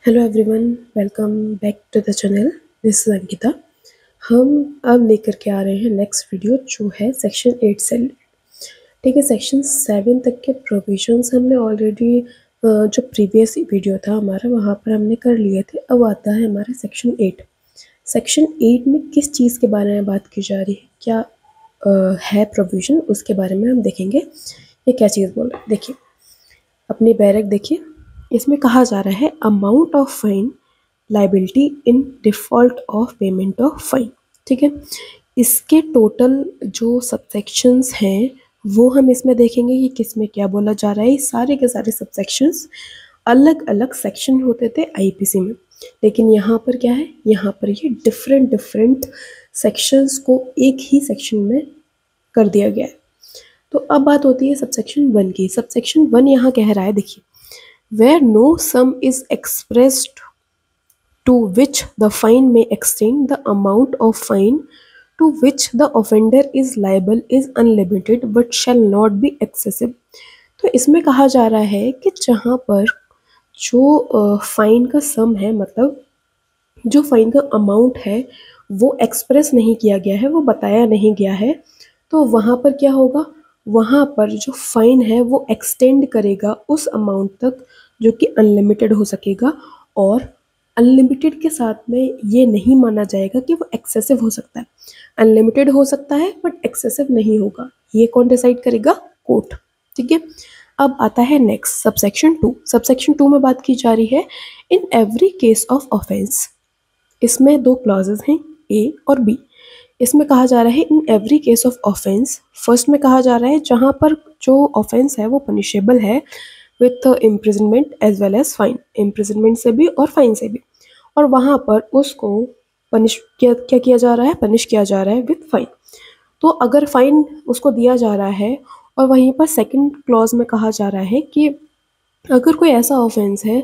Hello everyone, welcome back to the channel. This is Ankita. हम अब लेकर के आ रहे हैं नेक्स्ट वीडियो जो है सेक्शन 8 से। ठीक है, सेक्शन 7 तक के प्रोविजंस हमने ऑलरेडी जो प्रीवियस वीडियो था हमारा वहाँ पर हमने कर लिए थे। अब आता है हमारा सेक्शन 8। सेक्शन 8 में किस चीज़ के बारे में बात की जा रही है, क्या है प्रोविजन, उसके बारे में हम देखेंगे। ये क्या चीज़ बोल रहा है, देखिए अपनी बैरक देखिए। इसमें कहा जा रहा है amount of fine liability in default of payment of fine. ठीक है, इसके टोटल जो सबसेक्शंस हैं वो हम इसमें देखेंगे कि किस में क्या बोला जा रहा है। सारे के सारे सबसेक्शंस अलग अलग सेक्शन होते थे आईपीसी में, लेकिन यहाँ पर क्या है, यहाँ पर ये डिफरेंट सेक्शंस को एक ही सेक्शन में कर दिया गया है। तो अब बात होती है सबसेक्शन 1 की। सबसेक्शन 1 यहाँ कह रहा है, देखिए, where no sum is expressed to which the fine may extend, the amount of fine to which the offender is liable is unlimited but shall not be excessive। तो इसमें कहा जा रहा है कि जहाँ पर जो फाइन का सम है, मतलब जो फाइन का अमाउंट है वो एक्सप्रेस नहीं किया गया है, वो बताया नहीं गया है, तो वहाँ पर क्या होगा, वहाँ पर जो फाइन है वो एक्सटेंड करेगा उस अमाउंट तक जो कि अनलिमिटेड हो सकेगा। और अनलिमिटेड के साथ में ये नहीं माना जाएगा कि वो एक्सेसिव हो सकता है। अनलिमिटेड हो सकता है बट एक्सेसिव नहीं होगा। ये कौन डिसाइड करेगा? कोर्ट। ठीक है, अब आता है नेक्स्ट सबसेक्शन 2। सबसेक्शन 2 में बात की जा रही है in every case of offence. इसमें दो क्लॉजेज हैं, ए और बी। इसमें कहा जा रहा है in every case of offence. First में कहा जा रहा है जहाँ पर जो ऑफेंस है वो पनिशेबल है with imprisonment as well as fine, imprisonment से भी और फाइन से भी। और वहाँ पर उसको पनिश क्या किया जा रहा है, पनिश किया जा रहा है विथ फाइन। तो अगर फाइन उसको दिया जा रहा है और वहीं पर सेकंड क्लॉज में कहा जा रहा है कि अगर कोई ऐसा ऑफेंस है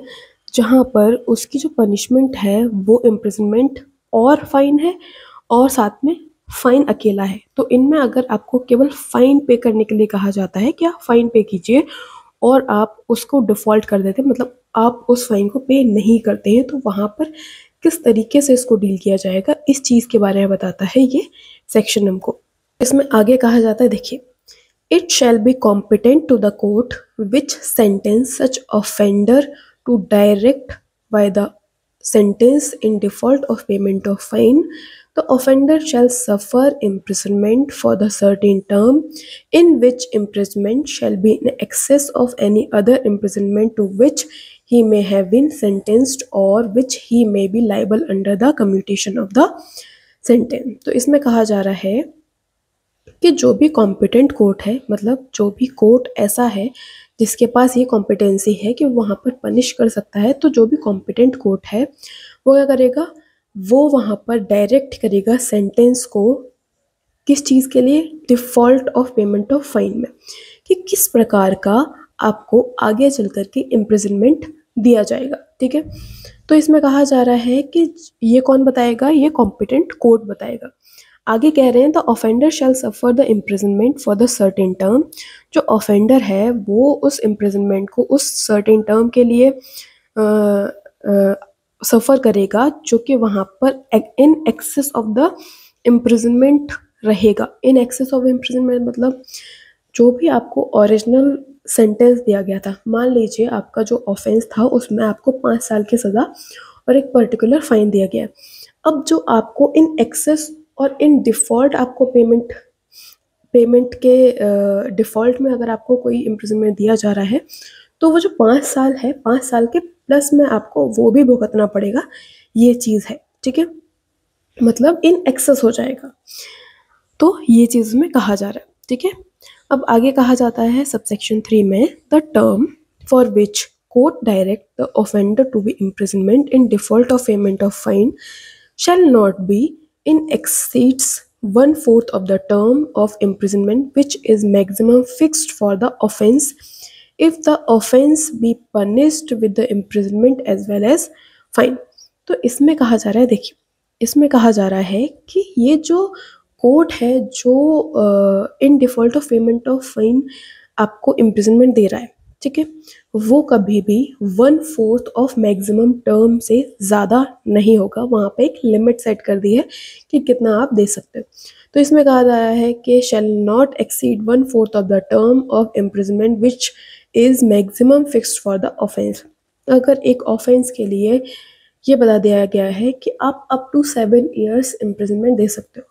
जहाँ पर उसकी जो पनिशमेंट है वो इम्प्रिजनमेंट और फाइन है और साथ में फाइन अकेला है, तो इनमें अगर आपको केवल फाइन पे करने के लिए कहा जाता है कि आप फाइन पे कीजिए और आप उसको डिफ़ॉल्ट कर देते हैं, मतलब आप उस फाइन को पे नहीं करते हैं, तो वहाँ पर किस तरीके से इसको डील किया जाएगा, इस चीज़ के बारे में बताता है ये सेक्शन हमको। इसमें आगे कहा जाता है, देखिए, it shall be competent to the court which sentence such offender to direct by the sentence in default of payment of fine, the offender shall suffer imprisonment for the certain term in which imprisonment shall be in excess of any other imprisonment to which he may have been sentenced or which he may be liable under the commutation of the sentence। तो इसमें कहा जा रहा है कि जो भी competent court है, मतलब जो भी कोर्ट ऐसा है जिसके पास ये कॉम्पिटेंसी है कि वहाँ पर पनिश कर सकता है, तो जो भी कॉम्पिटेंट कोर्ट है वो क्या करेगा, वो वहाँ पर डायरेक्ट करेगा सेंटेंस को किस चीज़ के लिए, default of payment of fine में, कि किस प्रकार का आपको आगे चल कर के इम्प्रिजनमेंट दिया जाएगा। ठीक है, तो इसमें कहा जा रहा है कि ये कौन बताएगा, ये कॉम्पिटेंट कोर्ट बताएगा। आगे कह रहे हैं the offender shall suffer the imprisonment for the certain term. जो ऑफेंडर है वो उस इम्प्रिजनमेंट को उस सर्टेन टर्म के लिए सफ़र करेगा जो कि वहाँ पर in excess of the imprisonment रहेगा। इन एक्सेस ऑफ इम्प्रिजनमेंट मतलब जो भी आपको ओरिजिनल सेंटेंस दिया गया था, मान लीजिए आपका जो ऑफेंस था उसमें आपको 5 साल की सज़ा और एक पर्टिकुलर फाइन दिया गया। अब जो आपको इन एक्सेस और इन डिफ़ॉल्ट आपको पेमेंट के डिफ़ॉल्ट में अगर आपको कोई इम्प्रिजनमेंट दिया जा रहा है, तो वो जो 5 साल है, 5 साल के प्लस में आपको वो भी भुगतना पड़ेगा, ये चीज़ है। ठीक है, मतलब इन एक्सेस हो जाएगा, तो ये चीज़ में कहा जा रहा है। ठीक है, अब आगे कहा जाता है सबसेक्शन 3 में the term for which court direct the offender to be imprisonment in default of payment of fine shall not be in exceeds 1/4 of the term of imprisonment which is maximum fixed for the offence if the offence be punished with the imprisonment as well as fine। तो इसमें कहा जा रहा है, देखिए, इसमें कहा जा रहा है कि ये जो कोर्ट है जो in default of payment of fine आपको इम्प्रिजनमेंट दे रहा है, ठीक है, वो कभी भी 1/4 ऑफ मैक्सिमम टर्म से ज़्यादा नहीं होगा। वहाँ पे एक लिमिट सेट कर दी है कि कितना आप दे सकते हो। तो इसमें कहा गया है कि shall not exceed 1/4 of the term of imprisonment which is maximum fixed for the offence. अगर एक ऑफेंस के लिए ये बता दिया गया है कि आप अप टू 7 ईयर्स इम्प्रिजनमेंट दे सकते हो,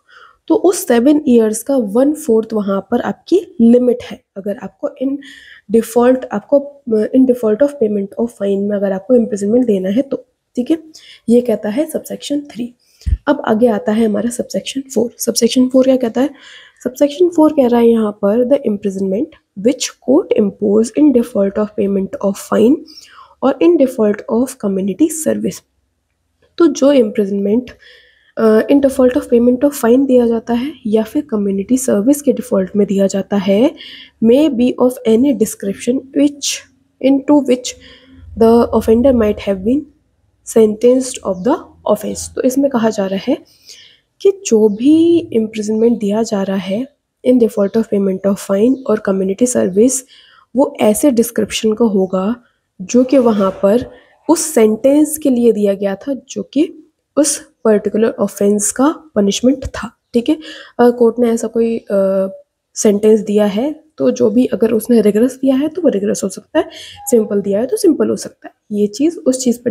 तो उस 7 ईयर्स का 1/4 वहाँ पर आपकी लिमिट है। अगर आपको इन default of payment of fine में अगर आपको इम्प्रिजनमेंट देना है तो, ठीक है। ये कहता है सबसेक्शन 3। अब आगे आता है हमारा सबसेक्शन 4। सबसेक्शन 4 क्या कहता है? सबसेक्शन 4 कह रहा है यहाँ पर the imprisonment which court impose in default of payment of fine और in default of community service. तो जो imprisonment in default of payment of fine दिया जाता है या फिर कम्युनिटी सर्विस के डिफॉल्ट में दिया जाता है, may be of any description which into which the offender might have been sentenced of the offence. तो इसमें कहा जा रहा है कि जो भी इम्प्रिजनमेंट दिया जा रहा है इन default of payment of fine और कम्युनिटी सर्विस, वो ऐसे डिस्क्रिप्शन का होगा जो कि वहाँ पर उस सेंटेंस के लिए दिया गया था जो कि उस पर्टिकुलर ऑफेंस का पनिशमेंट था। ठीक है, कोर्ट ने ऐसा कोई सेंटेंस दिया है तो जो भी, अगर उसने रिग्रेस दिया है तो वो रिग्रेस हो सकता है, सिंपल दिया है तो सिंपल हो सकता है। ये चीज़ उस चीज़ पर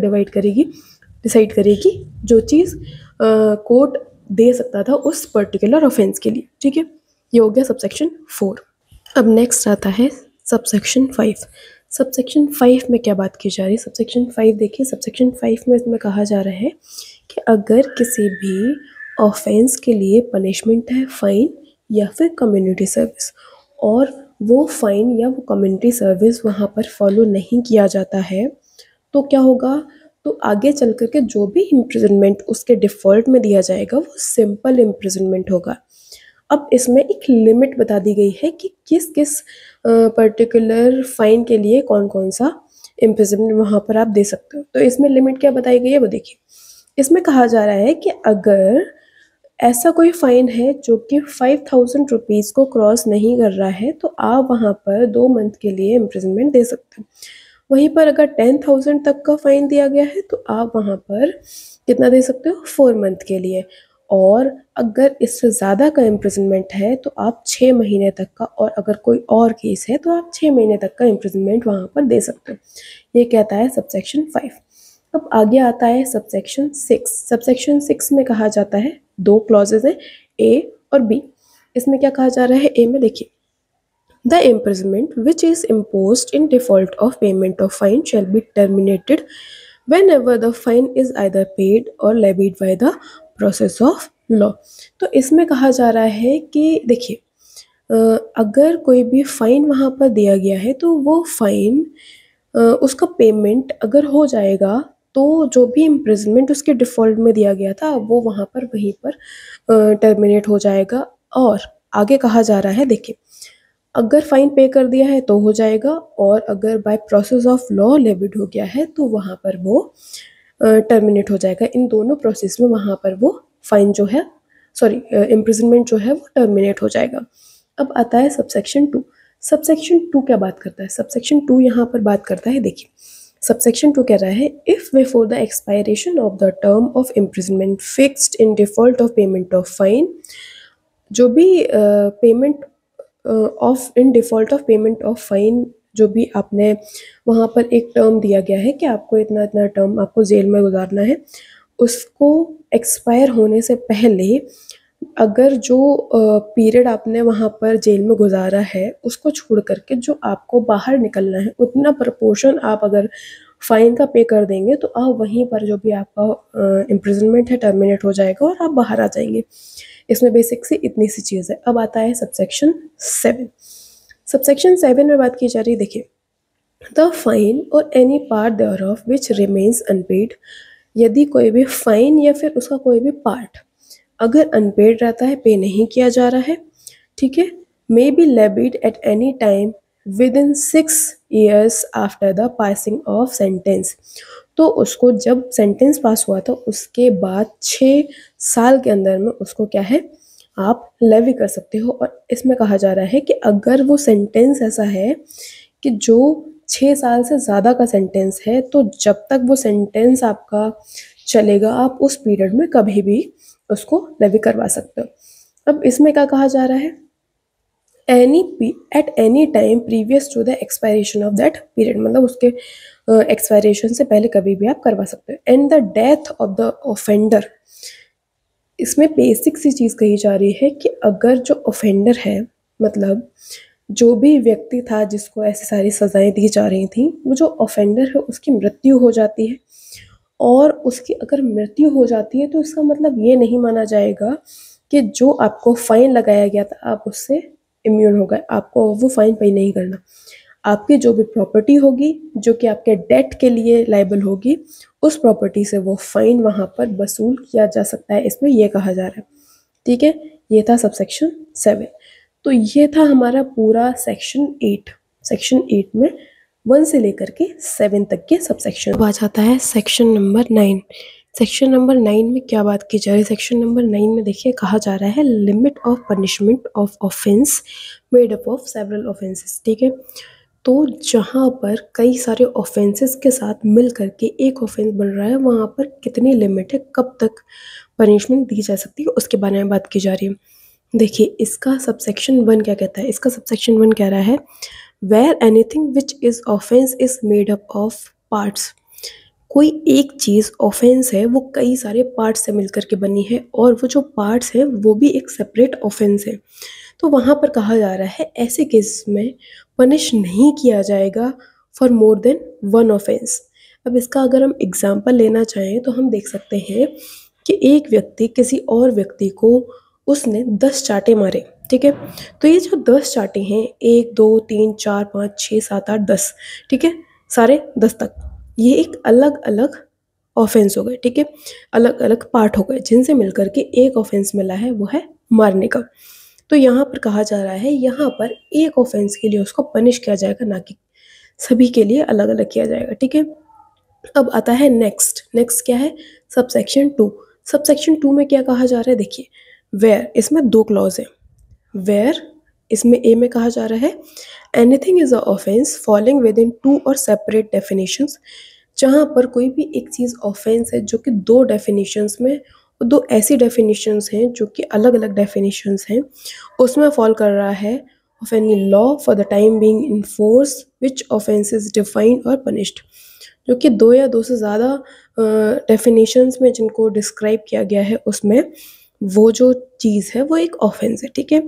डिसाइड करेगी जो चीज़ कोर्ट दे सकता था उस पर्टिकुलर ऑफेंस के लिए। ठीक है, ये हो गया सबसेक्शन 4। अब नेक्स्ट आता है सबसेक्शन 5। सबसेक्शन 5 में क्या बात की जा रही है? सबसेक्शन 5 देखिए, सबसेक्शन 5 में इसमें कहा जा रहा है कि अगर किसी भी ऑफेंस के लिए पनिशमेंट है फाइन या फिर कम्युनिटी सर्विस, और वो फाइन या वो कम्युनिटी सर्विस वहाँ पर फॉलो नहीं किया जाता है, तो क्या होगा? तो आगे चल कर के जो भी इम्प्रिजनमेंट उसके डिफ़ॉल्ट में दिया जाएगा वो सिंपल इम्प्रिजनमेंट होगा। अब इसमें एक लिमिट बता दी गई है कि किस किस पर्टिकुलर फाइन के लिए कौन कौन सा इम्प्रिजनमेंट वहाँ पर आप दे सकते हो। तो इसमें लिमिट क्या बताई गई है वो देखिए। इसमें कहा जा रहा है कि अगर ऐसा कोई फ़ाइन है जो कि 5000 रुपीज़ को क्रॉस नहीं कर रहा है तो आप वहाँ पर 2 मंथ के लिए इम्प्रिजनमेंट दे सकते हो। वहीं पर अगर 10,000 तक का फ़ाइन दिया गया है तो आप वहाँ पर कितना दे सकते हो? 4 मंथ के लिए। और अगर इससे ज़्यादा का इम्प्रिजनमेंट है तो आप 6 महीने तक का, और अगर कोई और केस है तो आप 6 महीने तक का इम्प्रिजनमेंट वहाँ पर दे सकते हो। ये कहता है सबसेक्शन 5। अब आगे आता है सबसेक्शन 6। सबसेक्शन 6 में कहा जाता है, 2 क्लॉजेज हैं, ए और बी। इसमें क्या कहा जा रहा है? ए में देखिए, the imprisonment which is imposed in default of payment of fine shall be terminated whenever the fine is either paid or levied by the process of law। तो इसमें कहा जा रहा है कि देखिए, अगर कोई भी फ़ाइन वहाँ पर दिया गया है तो वो फ़ाइन उसका पेमेंट अगर हो जाएगा तो जो भी इम्प्रिजनमेंट उसके डिफ़ॉल्ट में दिया गया था वो वहाँ पर वहीं पर टर्मिनेट हो जाएगा। और आगे कहा जा रहा है, देखिए, अगर फ़ाइन पे कर दिया है तो हो जाएगा, और अगर by process of law levied हो गया है तो वहाँ पर वो टर्मिनेट हो जाएगा। इन दोनों प्रोसेस में वहाँ पर वो फ़ाइन जो है, सॉरी, इम्प्रिजनमेंट जो है वो टर्मिनेट हो जाएगा। अब आता है सबसेक्शन 2। सबसेक्शन 2 क्या बात करता है? सबसेक्शन 2 यहाँ पर बात करता है, देखिए, सबसेक्शन 2 कह रहा है if before the expiration of the term of imprisonment fixed in default of payment of fine, जो भी payment of in default of payment of fine, जो भी आपने वहाँ पर एक टर्म दिया गया है कि आपको इतना इतना टर्म आपको जेल में गुजारना है, उसको एक्सपायर होने से पहले अगर जो पीरियड आपने वहाँ पर जेल में गुजारा है उसको छोड़ करके जो आपको बाहर निकलना है उतना प्रपोर्शन आप अगर फ़ाइन का पे कर देंगे तो आप वहीं पर जो भी आपका इम्प्रिजनमेंट है टर्मिनेट हो जाएगा और आप बाहर आ जाएंगे। इसमें बेसिक सी इतनी सी चीज़ है। अब आता है सबसेक्शन 7। सबसेक्शन 7 में बात की जा रही है, देखिए, द फाइन और any part thereof which remains unpaid, यदि कोई भी फाइन या फिर उसका कोई भी पार्ट अगर अनपेड रहता है, पे नहीं किया जा रहा है, ठीक है, may be levied eight any time with in 6 years after the passing of sentence. तो उसको जब सेंटेंस पास हुआ था उसके बाद 6 साल के अंदर में उसको क्या है, आप लेवी कर सकते हो। और इसमें कहा जा रहा है कि अगर वो सेंटेंस ऐसा है कि जो 6 साल से ज़्यादा का सेंटेंस है तो जब तक वो सेंटेंस आपका चलेगा आप उस पीरियड में कभी भी उसको लेवी करवा सकते हो। अब इसमें क्या कहा जा रहा है, at any time previous to the expiration of that period, मतलब उसके एक्सपायरेशन से पहले कभी भी आप करवा सकते हो। And the death of the offender, इसमें बेसिक सी चीज़ कही जा रही है कि अगर जो ऑफेंडर है, मतलब जो भी व्यक्ति था जिसको ऐसी सारी सज़ाएं दी जा रही थी, वो जो ऑफेंडर है उसकी मृत्यु हो जाती है, और उसकी अगर मृत्यु हो जाती है तो इसका मतलब ये नहीं माना जाएगा कि जो आपको फाइन लगाया गया था आप उससे इम्यून हो गए, आपको वो फाइन पे नहीं करना। आपकी जो भी प्रॉपर्टी होगी जो कि आपके डेट के लिए लायबल होगी, उस प्रॉपर्टी से वो फाइन वहाँ पर वसूल किया जा सकता है, इसमें ये कहा जा रहा है। ठीक है, ये था सबसेक्शन 7। तो ये था हमारा पूरा सेक्शन 8। सेक्शन 8 में 1 से लेकर के 7 तक के सबसेक्शन। अब आ जाता है सेक्शन नंबर 9। सेक्शन नंबर 9 में क्या बात की जा रही है? सेक्शन नंबर 9 में देखिए कहा जा रहा है limit of punishment of offence made up of several offences. ठीक है, तो जहाँ पर कई सारे ऑफेंसेस के साथ मिल करके एक ऑफेंस बन रहा है, वहाँ पर कितनी लिमिट है, कब तक पनिशमेंट दी जा सकती है, उसके बारे में बात की जा रही है। देखिए इसका सबसेक्शन 1 क्या कहता है? इसका सबसेक्शन 1 कह रहा है wear anything which is offence is made up of parts. कोई एक चीज़ ऑफेंस है वो कई सारे पार्ट्स से मिलकर के बनी है, और वो जो पार्ट्स हैं वो भी एक सेपरेट ऑफेंस है। तो वहाँ पर कहा जा रहा है ऐसे केस में पनिश नहीं किया जाएगा फॉर मोर देन 1 ऑफेंस। अब इसका अगर हम एग्जाम्पल लेना चाहें तो हम देख सकते हैं कि एक व्यक्ति किसी और व्यक्ति को उसने 10 चांटे मारे। ठीक है, तो ये जो 10 चांटे हैं, 1 2 3 4 5 6 7 8 10, ठीक है, सारे 10 तक, ये एक अलग अलग ऑफेंस हो गए। ठीक है, अलग अलग पार्ट हो गए जिनसे मिलकर के एक ऑफेंस मिला है, वो है मारने का। तो यहाँ पर कहा जा रहा है यहाँ पर एक ऑफेंस के लिए उसको पनिश किया जाएगा, ना कि सभी के लिए अलग अलग किया जाएगा। ठीक है, अब आता है नेक्स्ट क्या है? सबसेक्शन 2। सबसेक्शन 2 में क्या कहा जा रहा है? देखिए वेयर, इसमें 2 क्लॉज है। वेयर, इसमें ए में कहा जा रहा है anything is a offence falling with in 2 और सेपरेट डेफिनेशंस। जहाँ पर कोई भी एक चीज़ ऑफेंस है जो कि 2 डेफिनेशंस में, और 2 ऐसी डेफिनेशंस हैं जो कि अलग अलग डेफिनेशंस हैं, उसमें फॉल कर रहा है of any law for the time being in force which offence is defined और पनिश्ड। जो कि 2 या 2 से ज़्यादा डेफिनेशंस में जिनको डिस्क्राइब किया गया है, उसमें वो जो चीज़ है वो एक ऑफेंस है। ठीक है,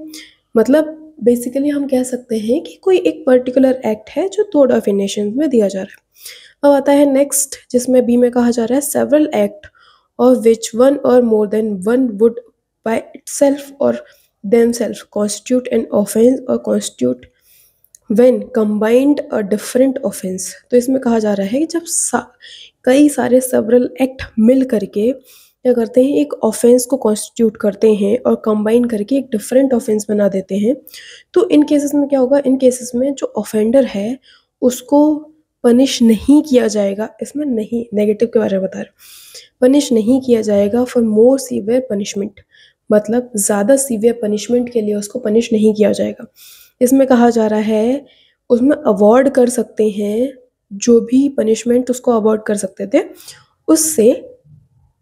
मतलब बेसिकली हम कह सकते हैं कि कोई एक पर्टिकुलर एक्ट है जो 2 डेफिनेशंस में दिया जा रहा है। अब आता है नेक्स्ट, जिसमें बी में कहा जा रहा है सेवरल एक्ट ऑफ विच 1 और more than 1 would by itself और themselves constitute an offense or constitute when combined a different offense। तो इसमें कहा जा रहा है कि जब कई सारे several एक्ट मिल करके क्या करते हैं, एक ऑफेंस को कॉन्स्टिट्यूट करते हैं और कंबाइन करके एक डिफरेंट ऑफेंस बना देते हैं, तो इन केसेस में क्या होगा? इन केसेस में जो ऑफेंडर है उसको पनिश नहीं किया जाएगा। इसमें नहीं, नेगेटिव के बारे में बता रहे, पनिश नहीं किया जाएगा फॉर मोर सीवियर पनिशमेंट, मतलब ज़्यादा सीवियर पनिशमेंट के लिए उसको पनिश नहीं किया जाएगा। इसमें कहा जा रहा है उसमें अवॉर्ड कर सकते हैं, जो भी पनिशमेंट उसको अवॉर्ड कर सकते थे उससे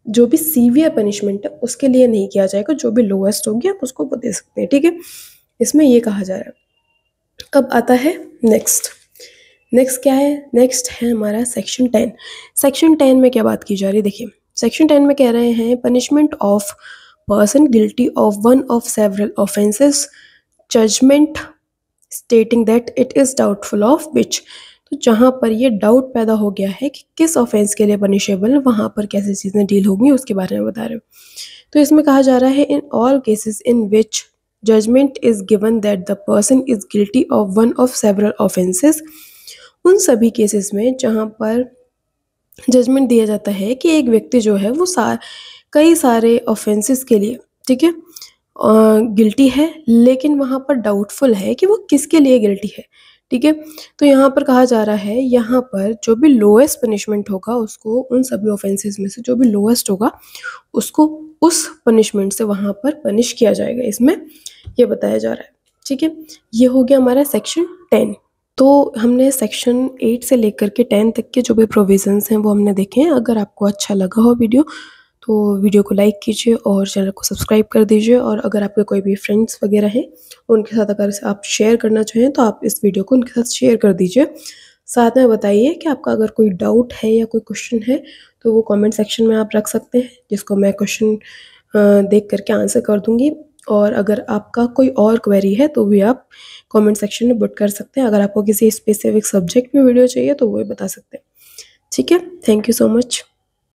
जो भी सीवियर पनिशमेंट है उसके लिए नहीं किया जाएगा, जो भी लोएस्ट होगी आप उसको वो दे सकते हैं। ठीक है, इसमें ये कहा जा रहा है। अब आता है नेक्स्ट क्या है? नेक्स्ट है हमारा सेक्शन 10। सेक्शन 10 में क्या बात की जा रही है? देखिए सेक्शन 10 में कह रहे हैं punishment of person guilty of 1 of several offences, judgment stating that it is doubtful of which. तो जहाँ पर ये डाउट पैदा हो गया है कि किस ऑफेंस के लिए पनिशेबल है, वहाँ पर कैसे चीज़ें डील होंगी उसके बारे में बता रहे हो। तो इसमें कहा जा रहा है in all cases in which judgment is given that the person is guilty of 1 of several offences, उन सभी केसेस में जहाँ पर जजमेंट दिया जाता है कि एक व्यक्ति जो है वो कई सारे ऑफेंसेस के लिए, ठीक है, गिल्टी है, लेकिन वहाँ पर डाउटफुल है कि वो किसके लिए गिल्टी है। ठीक है, तो यहाँ पर कहा जा रहा है यहाँ पर जो भी लोएस्ट पनिशमेंट होगा उसको, उन सभी ऑफेंसेस में से जो भी लोएस्ट होगा उसको उस पनिशमेंट से वहाँ पर पनिश किया जाएगा, इसमें ये बताया जा रहा है। ठीक है, ये हो गया हमारा सेक्शन 10। तो हमने सेक्शन 8 से लेकर के 10 तक के जो भी प्रोविज़न्स हैं वो हमने देखे हैं। अगर आपको अच्छा लगा हो वीडियो तो वीडियो को लाइक कीजिए और चैनल को सब्सक्राइब कर दीजिए, और अगर आपके कोई भी फ्रेंड्स वगैरह हैं उनके साथ अगर आप शेयर करना चाहें तो आप इस वीडियो को उनके साथ शेयर कर दीजिए। साथ में बताइए कि आपका अगर कोई डाउट है या कोई क्वेश्चन है तो वो कमेंट सेक्शन में आप रख सकते हैं, जिसको मैं क्वेश्चन देख करके आंसर कर दूँगी। और अगर आपका कोई और क्वेरी है तो भी आप कमेंट सेक्शन में पुट कर सकते हैं। अगर आपको किसी स्पेसिफिक सब्जेक्ट में वीडियो चाहिए तो वो भी बता सकते हैं। ठीक है, थैंक यू सो मच।